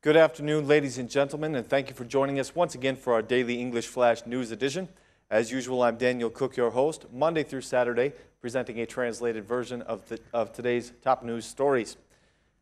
Good afternoon, ladies and gentlemen, and thank you for joining us once again for our daily English Flash News edition. As usual, I'm Daniel Cook, your host, Monday through Saturday, presenting a translated version of today's top news stories.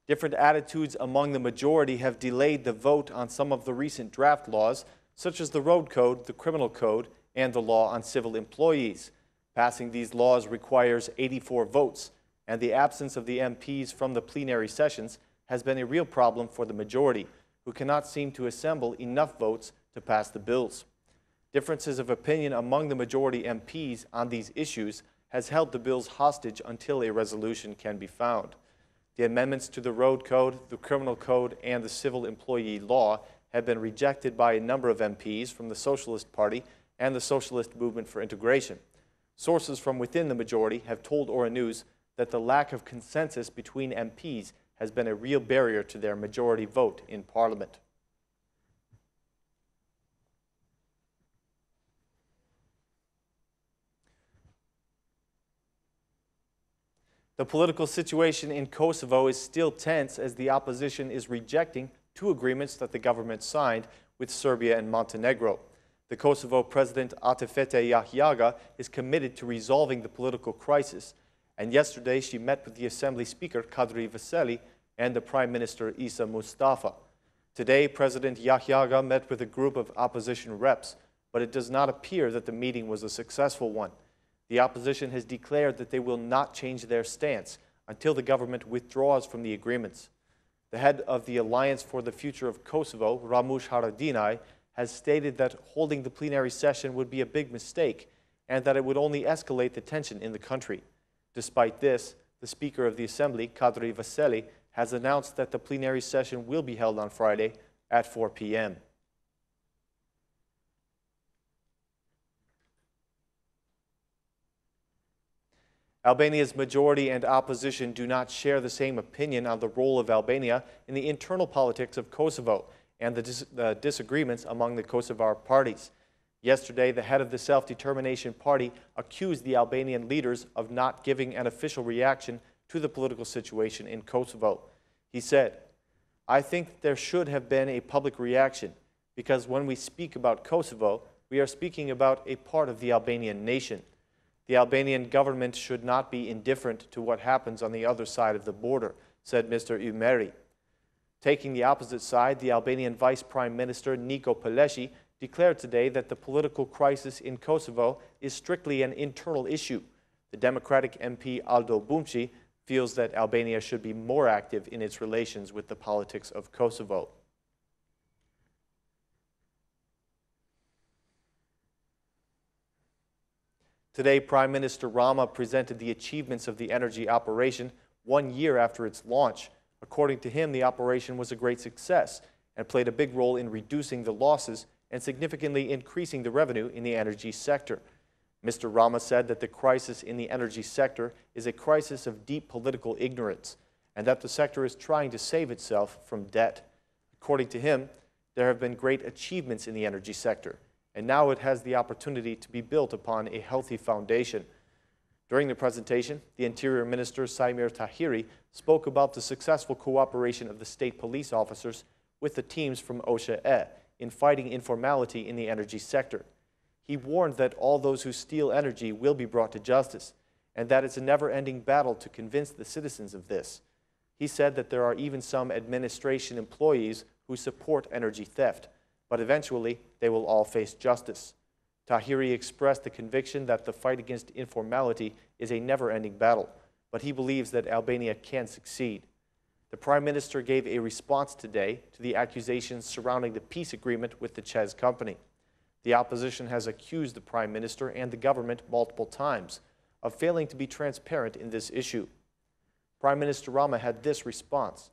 Different attitudes among the majority have delayed the vote on some of the recent draft laws, such as the Road Code, the Criminal Code, and the Law on Civil Employees. Passing these laws requires 84 votes, and the absence of the MPs from the plenary sessions has been a real problem for the majority, who cannot seem to assemble enough votes to pass the bills. Differences of opinion among the majority MPs on these issues has held the bills hostage until a resolution can be found. The amendments to the Road Code, the Criminal Code, and the Civil Employee Law have been rejected by a number of MPs from the Socialist Party and the Socialist Movement for Integration. Sources from within the majority have told Ora News that the lack of consensus between MPs has been a real barrier to their majority vote in Parliament. The political situation in Kosovo is still tense as the opposition is rejecting two agreements that the government signed with Serbia and Montenegro. The Kosovo President Atifete Yahyaga is committed to resolving the political crisis, and yesterday she met with the Assembly Speaker Kadri Veseli and the Prime Minister Isa Mustafa. Today, President Yahyaga met with a group of opposition reps, but it does not appear that the meeting was a successful one. The opposition has declared that they will not change their stance until the government withdraws from the agreements. The head of the Alliance for the Future of Kosovo, Ramush Haradinaj, has stated that holding the plenary session would be a big mistake and that it would only escalate the tension in the country. Despite this, the Speaker of the Assembly, Kadri Veseli, has announced that the plenary session will be held on Friday at 4 p.m. Albania's majority and opposition do not share the same opinion on the role of Albania in the internal politics of Kosovo and the disagreements among the Kosovar parties. Yesterday, the head of the Self-Determination Party accused the Albanian leaders of not giving an official reaction to the political situation in Kosovo. He said, "I think there should have been a public reaction because when we speak about Kosovo, we are speaking about a part of the Albanian nation. The Albanian government should not be indifferent to what happens on the other side of the border," said Mr. Umeri. Taking the opposite side, the Albanian Vice Prime Minister Niko Peleshi declared today that the political crisis in Kosovo is strictly an internal issue. The Democratic MP Aldo Bumci feels that Albania should be more active in its relations with the politics of Kosovo. Today, Prime Minister Rama presented the achievements of the energy operation 1 year after its launch. According to him, the operation was a great success and played a big role in reducing the losses and significantly increasing the revenue in the energy sector. Mr. Rama said that the crisis in the energy sector is a crisis of deep political ignorance and that the sector is trying to save itself from debt. According to him, there have been great achievements in the energy sector, and now it has the opportunity to be built upon a healthy foundation. During the presentation, the Interior Minister Saimir Tahiri spoke about the successful cooperation of the state police officers with the teams from OSHA-E in fighting informality in the energy sector. He warned that all those who steal energy will be brought to justice, and that it's a never-ending battle to convince the citizens of this. He said that there are even some administration employees who support energy theft, but eventually they will all face justice. Tahiri expressed the conviction that the fight against informality is a never-ending battle, but he believes that Albania can succeed. The Prime Minister gave a response today to the accusations surrounding the peace agreement with the Ches company. The opposition has accused the Prime Minister and the government multiple times of failing to be transparent in this issue. Prime Minister Rama had this response: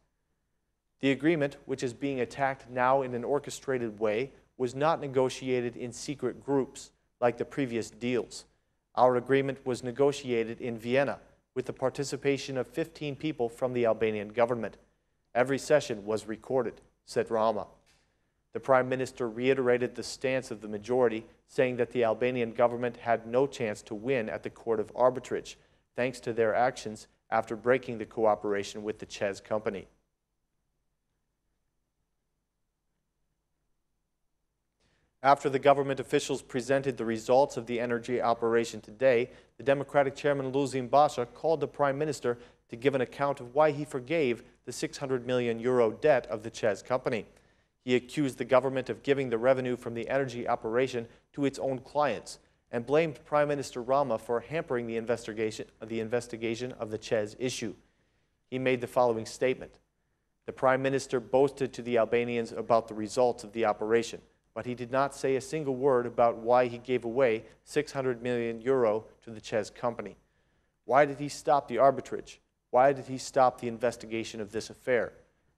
"The agreement, which is being attacked now in an orchestrated way, was not negotiated in secret groups like the previous deals. Our agreement was negotiated in Vienna with the participation of 15 people from the Albanian government. Every session was recorded," said Rama. The Prime Minister reiterated the stance of the majority, saying that the Albanian government had no chance to win at the Court of Arbitrage, thanks to their actions after breaking the cooperation with the Ches company. After the government officials presented the results of the energy operation today, the Democratic chairman Basha called the Prime Minister to give an account of why he forgave the €600 million debt of the ČEZ company. He accused the government of giving the revenue from the energy operation to its own clients and blamed Prime Minister Rama for hampering the investigation of the ČEZ issue. He made the following statement. The Prime Minister boasted to the Albanians about the results of the operation, but he did not say a single word about why he gave away €600 million to the ČEZ company. Why did he stop the arbitrage? Why did he stop the investigation of this affair?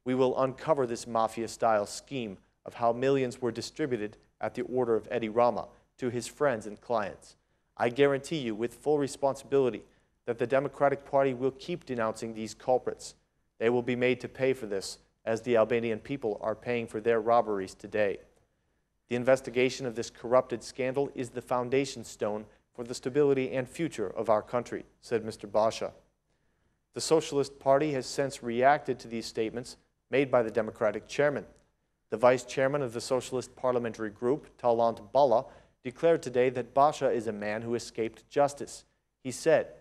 We will uncover this mafia-style scheme of how millions were distributed at the order of Eddie Rama to his friends and clients. I guarantee you with full responsibility that the Democratic Party will keep denouncing these culprits. They will be made to pay for this, as the Albanian people are paying for their robberies today. The investigation of this corrupted scandal is the foundation stone for the stability and future of our country, said Mr. Basha. The Socialist Party has since reacted to these statements made by the Democratic chairman. The vice chairman of the Socialist Parliamentary Group, Talant Balla, declared today that Basha is a man who escaped justice. He said,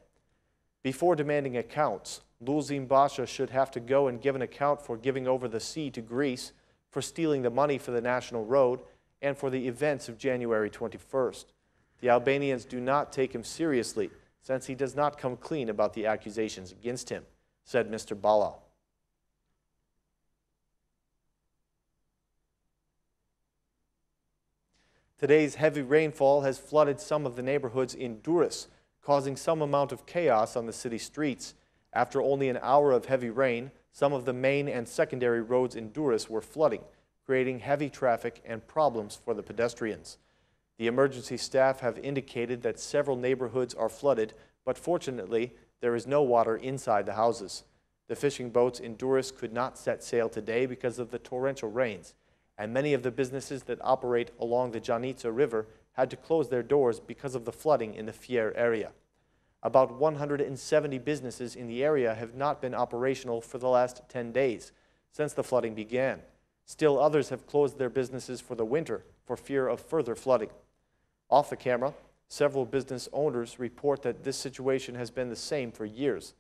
"Before demanding accounts, Lulzim Basha should have to go and give an account for giving over the sea to Greece, for stealing the money for the national road, and for the events of January 21st. The Albanians do not take him seriously, since he does not come clean about the accusations against him," said Mr. Balla. Today's heavy rainfall has flooded some of the neighborhoods in Durres, causing some amount of chaos on the city streets. After only an hour of heavy rain, some of the main and secondary roads in Durres were flooding, creating heavy traffic and problems for the pedestrians. The emergency staff have indicated that several neighborhoods are flooded, but fortunately, there is no water inside the houses. The fishing boats in Durres could not set sail today because of the torrential rains, and many of the businesses that operate along the Janica River had to close their doors because of the flooding in the Fier area. About 170 businesses in the area have not been operational for the last 10 days, since the flooding began. Still others have closed their businesses for the winter for fear of further flooding. Off the camera, several business owners report that this situation has been the same for years.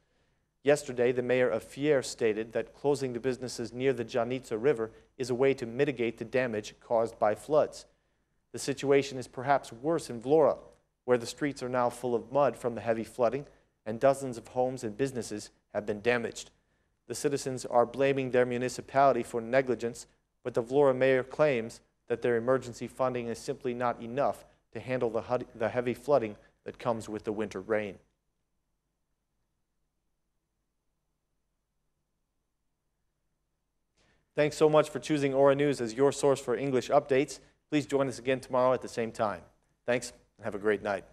Yesterday, the mayor of Fier stated that closing the businesses near the Janica River is a way to mitigate the damage caused by floods. The situation is perhaps worse in Vlora, where the streets are now full of mud from the heavy flooding, and dozens of homes and businesses have been damaged. The citizens are blaming their municipality for negligence, but the Vlora mayor claims that their emergency funding is simply not enough to handle the heavy flooding that comes with the winter rain. Thanks so much for choosing Aura News as your source for English updates. Please join us again tomorrow at the same time. Thanks, and have a great night.